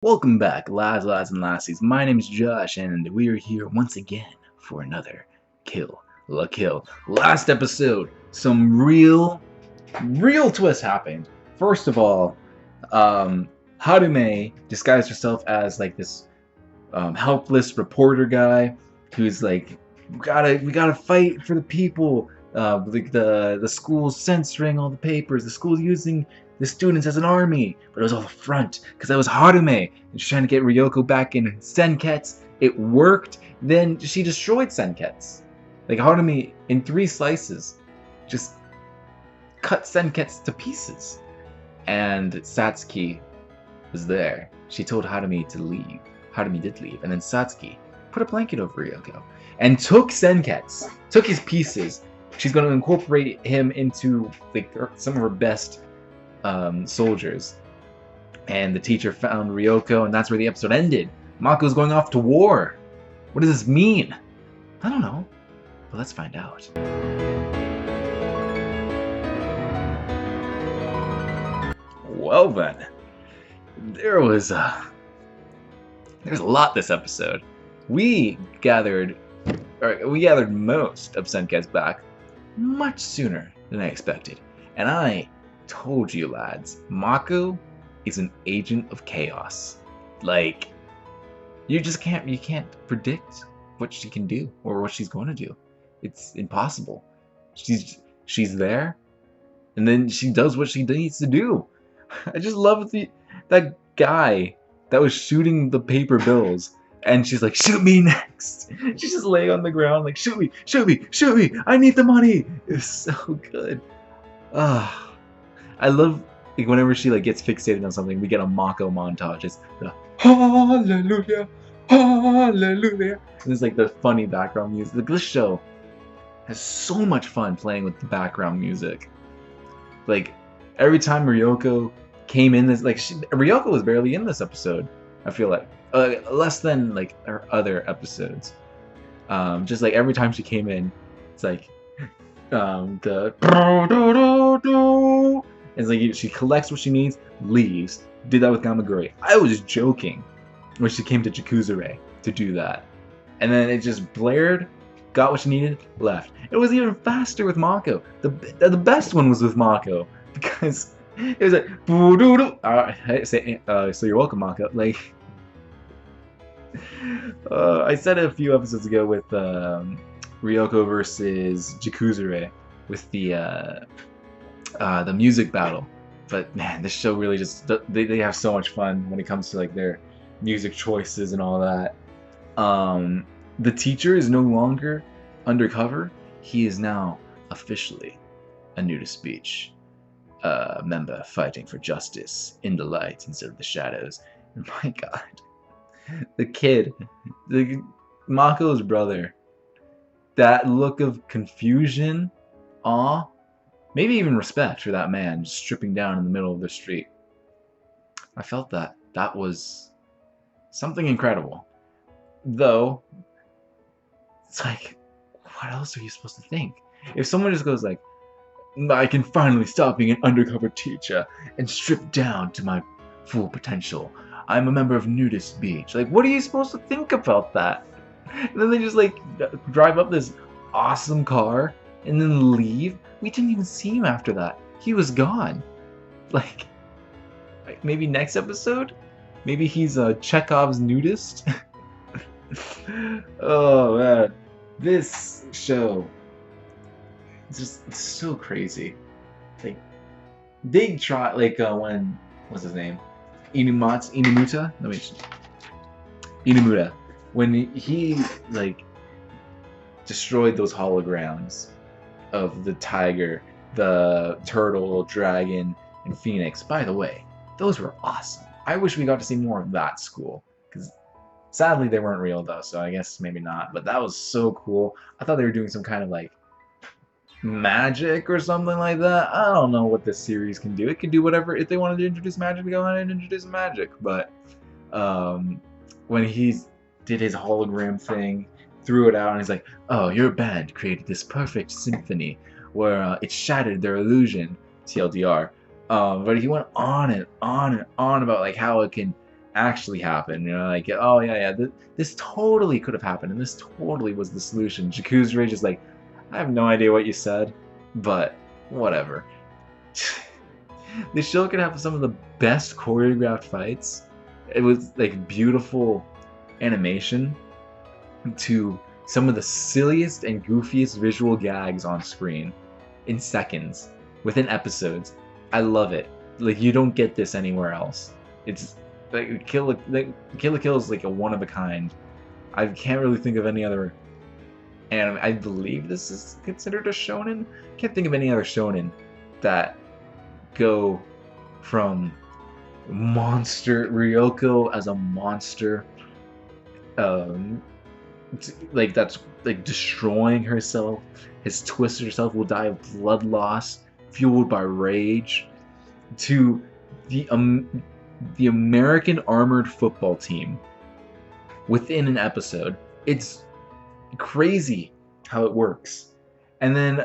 Welcome back, lads, and lassies. My name is Josh, and we are here once again for another Kill la Kill. Last episode, some real twist happened. First of all, Harume disguised herself as like this helpless reporter guy who's like, we gotta fight for the people. Like the school's censoring all the papers. The school's using the students as an army, but it was all a front because that was Harume. And she's trying to get Ryuko back in Senketsu. It worked. Then she destroyed Senketsu. Like Harume, in 3 slices, just cut Senketsu to pieces. And Satsuki was there. She told Harume to leave. Harume did leave, and then Satsuki put a blanket over Ryuko and took Senketsu, took his pieces. She's going to incorporate him into like some of her best soldiers. And the teacher found Ryuko, and that's where the episode ended. Mako's going off to war. What does this mean? I don't know, but let's find out. Well then, there's a lot this episode. We gathered most of Senketsu back much sooner than I expected, and I told you lads, Mako is an agent of chaos. Like, you can't predict what she can do or what she's going to do. It's impossible. She's there, and then she does what she needs to do. I just love that guy that was shooting the paper bills, and she's like, shoot me next. She's just laying on the ground like, shoot me, shoot me, shoot me, I need the money. It's so good. I love like whenever she like gets fixated on something, we get a Mako montage. It's the hallelujah, hallelujah. And it's like the funny background music. Like, this show has so much fun playing with the background music. Like every time Ryuko came in this, like Ryuko was barely in this episode. I feel like less than like her other episodes. Just like every time she came in, it's like the it's like she collects what she needs, leaves. Did that with Gamaguri. I was joking when she came to Jakuzure to do that. And then it just blared, got what she needed, left. It was even faster with Mako. The best one was with Mako because it was like so you're welcome, Mako. Like I said it a few episodes ago with Ryuko versus Jakuzure with the music battle, but man, this show really just they have so much fun when it comes to like their music choices and all that. The teacher is no longer undercover. He is now officially a nudist beach member fighting for justice in the light instead of the shadows. And my God, the kid, Mako's brother, that look of confusion, awe, maybe even respect for that man just stripping down in the middle of the street. I felt that. That was something incredible. Though, it's like, what else are you supposed to think? If someone just goes like, I can finally stop being an undercover teacher and strip down to my full potential. I'm a member of Nudist Beach. Like, what are you supposed to think about that? And then they just like drive up this awesome car and then leave. We didn't even see him after that. He was gone. Like maybe next episode? Maybe he's a Chekhov's nudist? Oh man. This show is just so crazy. Like, they try, like when, what's his name? Inumuta? No, wait. Inumura. When he like destroyed those holograms of the tiger, the turtle, dragon, and phoenix. By the way, those were awesome. I wish we got to see more of that school, because sadly they weren't real though, so I guess maybe not. But that was so cool. I thought they were doing some kind of like magic or something like that. I don't know what this series can do. It can do whatever. If they wanted to introduce magic, go ahead and introduce magic. But when he did his hologram thing, threw it out, and he's like, oh, your band created this perfect symphony where it shattered their illusion, TLDR. But he went on and on and on about like how it can actually happen. You know, like, oh yeah, this totally could have happened, and this totally was the solution. Jakuzure just like, I have no idea what you said, but whatever. This show could have some of the best choreographed fights. It was like beautiful animation to some of the silliest and goofiest visual gags on screen in seconds, within episodes. I love it. Like, you don't get this anywhere else. It's like Kill la Kill is like a one of a kind. I can't really think of any other anime. I believe this is considered a shonen. Can't think of any other shonen that go from monster Ryuko as a monster, like that's like destroying herself, has twisted herself, will die of blood loss, fueled by rage, to the American armored football team within an episode. It's crazy how it works. And then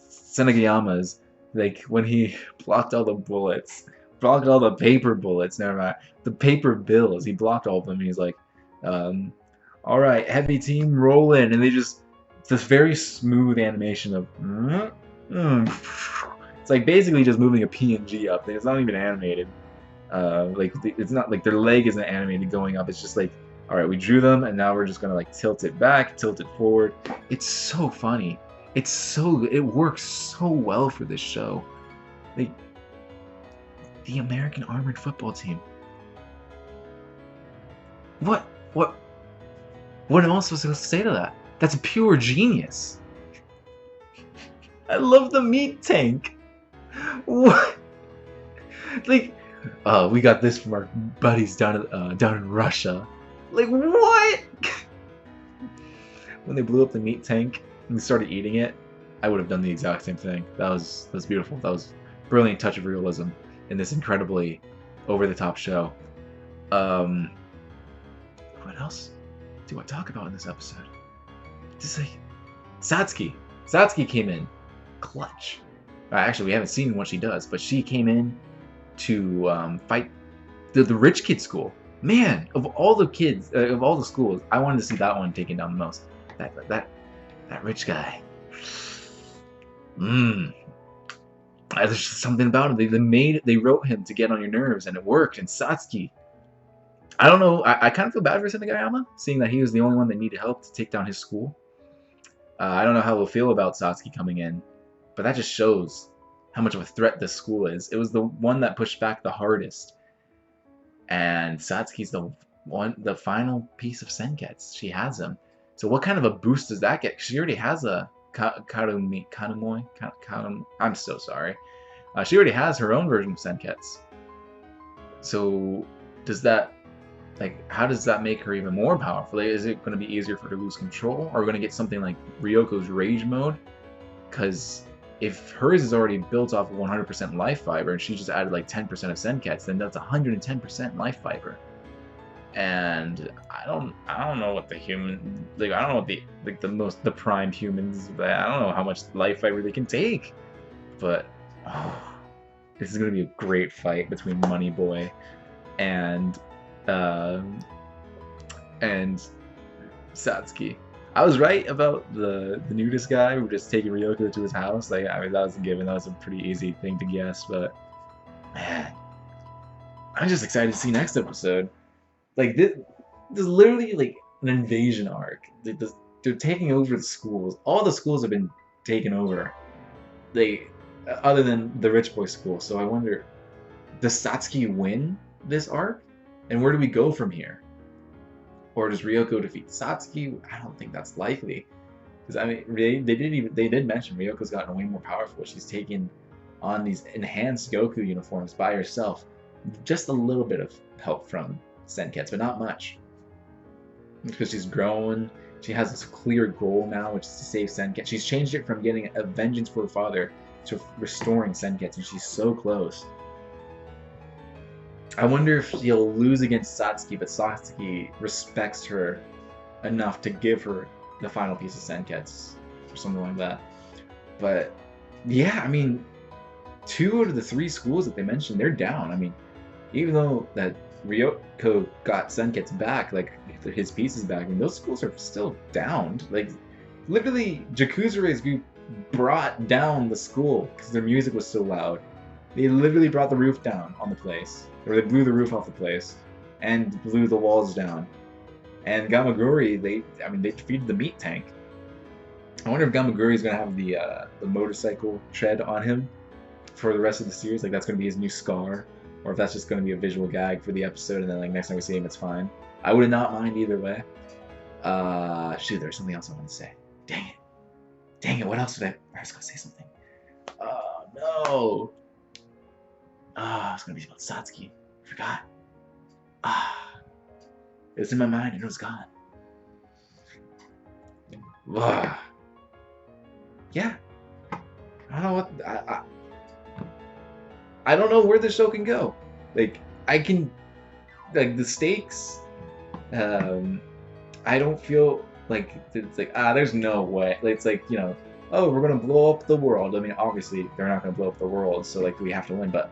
Senagayama's, like, when he blocked all the bullets, blocked all the paper bullets, never mind, the paper bills, he blocked all of them, and he's like, all right, heavy team, roll in, and they just, this very smooth animation of, it's like basically just moving a PNG up. It's not even animated. Like, it's not like their leg isn't animated going up. It's just like, all right, we drew them, and now we're just gonna like tilt it back, tilt it forward. It's so funny. It's so good. It works so well for this show. Like, the American armored football team. What am I supposed to say to that? That's pure genius. I love the meat tank. What? Like, we got this from our buddies down in Russia. Like, what? When they blew up the meat tank and started eating it, I would have done the exact same thing. That was beautiful. That was a brilliant touch of realism in this incredibly over-the-top show. What else do I talk about in this episode? Just like Satsuki. Satsuki came in clutch. Actually, we haven't seen what she does, but she came in to fight the rich kid school. Man, of all the kids, of all the schools, I wanted to see that one taken down the most. That rich guy. There's just something about it. They wrote him to get on your nerves, and it worked. And Satsuki, I don't know. I kind of feel bad for Senagayama, seeing that he was the only one that needed help to take down his school. I don't know how we'll feel about Satsuki coming in, but that just shows how much of a threat this school is. It was the one that pushed back the hardest, and Satsuki's the final piece of Senketsu. She has him. So what kind of a boost does that get? She already has a Kanamoi. I'm so sorry. She already has her own version of Senketsu. So does that, like, how does that make her even more powerful? Like, is it going to be easier for her to lose control? Are we going to get something like Ryoko's Rage Mode? Because if hers is already built off of 100% life fiber, and she just added like 10% of Senketsu, then that's 110% life fiber. And I don't know what the human, like, I don't know what the prime humans, but I don't know how much life fiber they can take. But this is gonna be a great fight between Money Boy and Satsuki. I was right about the nudist guy who just taking Ryuko to his house. Like, I mean, that was a given. That was a pretty easy thing to guess. But man, I'm just excited to see next episode. Like, this is literally like an invasion arc. They're taking over the schools. All the schools have been taken over. Other than the rich boy school. So I wonder, does Satsuki win this arc? And where do we go from here? Or does Ryuko defeat Satsuki? I don't think that's likely. Because, I mean, they did mention Ryoko's gotten way more powerful. She's taken on these enhanced Goku uniforms by herself. Just a little bit of help from Senketsu, but not much. Because she's grown. She has this clear goal now, which is to save Senketsu. She's changed it from getting a vengeance for her father to restoring Senketsu, and she's so close. I wonder if she'll lose against Satsuki, but Satsuki respects her enough to give her the final piece of Senketsu, or something like that. But yeah, I mean, 2 out of the 3 schools that they mentioned, they're down. I mean, even though that Ryuko got Senketsu back, like his pieces back, and those schools are still downed. Like, literally, Jakuzure's group brought down the school because their music was so loud. They literally brought the roof down on the place, or they blew the roof off the place, and blew the walls down. And Gamaguri, they defeated the meat tank. I wonder if Gamaguri is gonna have the motorcycle tread on him for the rest of the series. Like that's gonna be his new scar, or if that's just gonna be a visual gag for the episode, and then like next time we see him, it's fine. I would not mind either way. Shoot, there's something else I want to say. Dang it! What else did I was gonna say something. Oh no! I was gonna be about Satsuki. I forgot. It was in my mind and it was gone. Yeah. I don't know what I don't know where the show can go. Like the stakes. I don't feel like it's like there's no way. Like, it's like, you know, oh, we're gonna blow up the world. I mean, obviously they're not gonna blow up the world, so like we have to win. But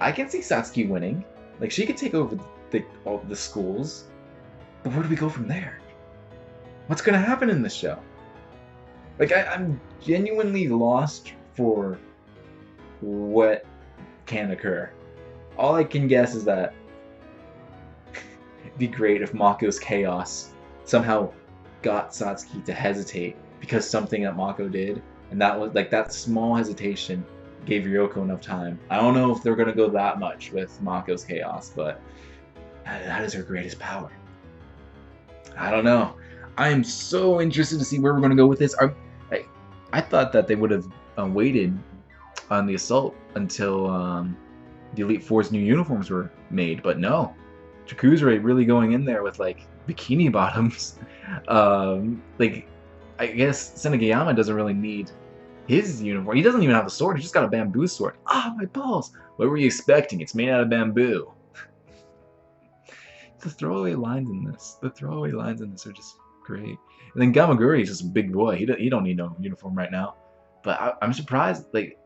I can see Satsuki winning. Like she could take over all the schools. But where do we go from there? What's gonna happen in this show? Like I'm genuinely lost for what can occur. All I can guess is that it'd be great if Mako's chaos somehow got Satsuki to hesitate because something that Mako did, and that was like that small hesitation gave Ryuko enough time. I don't know if they're gonna go that much with Mako's chaos, but that is her greatest power. I don't know. I am so interested to see where we're gonna go with this. I thought that they would have waited on the assault until the Elite Four's new uniforms were made, but no. Jakuzure really going in there with like bikini bottoms. Like I guess Senegayama doesn't really need his uniform. He doesn't even have a sword. He just got a bamboo sword. My balls! What were you expecting? It's made out of bamboo. The throwaway lines in this. The throwaway lines in this are just great. And then Gamaguri is just a big boy. He don't need no uniform right now. But I'm surprised. Like,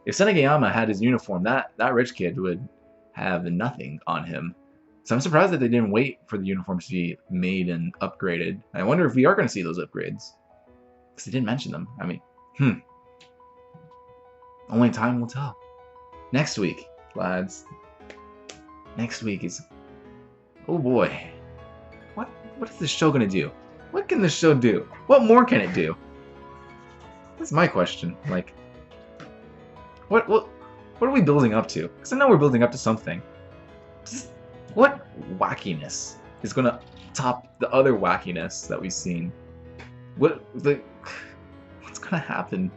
if Senegayama had his uniform, that rich kid would have nothing on him. So I'm surprised that they didn't wait for the uniforms to be made and upgraded. I wonder if we are going to see those upgrades. Because they didn't mention them. I mean, only time will tell. Next week, lads. Next week is... Oh boy. What is this show going to do? What can this show do? What more can it do? That's my question. Like, what are we building up to? Because I know we're building up to something. Just what wackiness is going to top the other wackiness that we've seen? What's going to happen?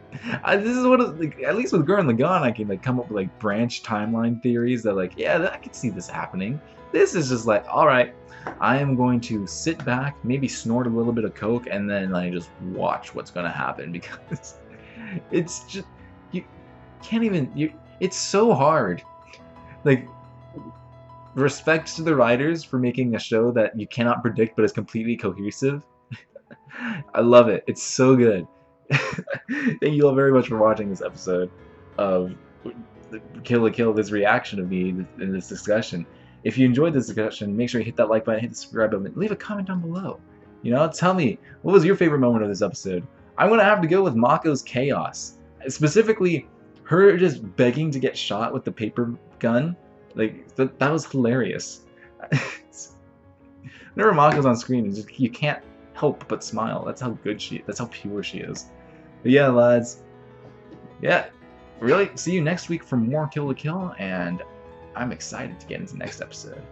This is what, like, at least with Gurren Lagann, I can like come up with like branch timeline theories that like, yeah, I could see this happening. This is just like, all right, I am going to sit back, maybe snort a little bit of coke, and then like just watch what's going to happen, because it's just, you can't even, it's so hard. Like, respect to the writers for making a show that you cannot predict but is completely cohesive. I love it. It's so good. Thank you all very much for watching this episode of Kill la Kill, this reaction of me in this discussion. If you enjoyed this discussion, make sure you hit that like button, hit the subscribe button, leave a comment down below. You know, tell me, what was your favorite moment of this episode? I'm going to have to go with Mako's chaos. Specifically, her just begging to get shot with the paper gun. Like, that was hilarious. Whenever Mako's on screen, it's just, you can't help but smile. That's how good that's how pure she is. But yeah, lads. Yeah, really, see you next week for more Kill la Kill, and I'm excited to get into the next episode.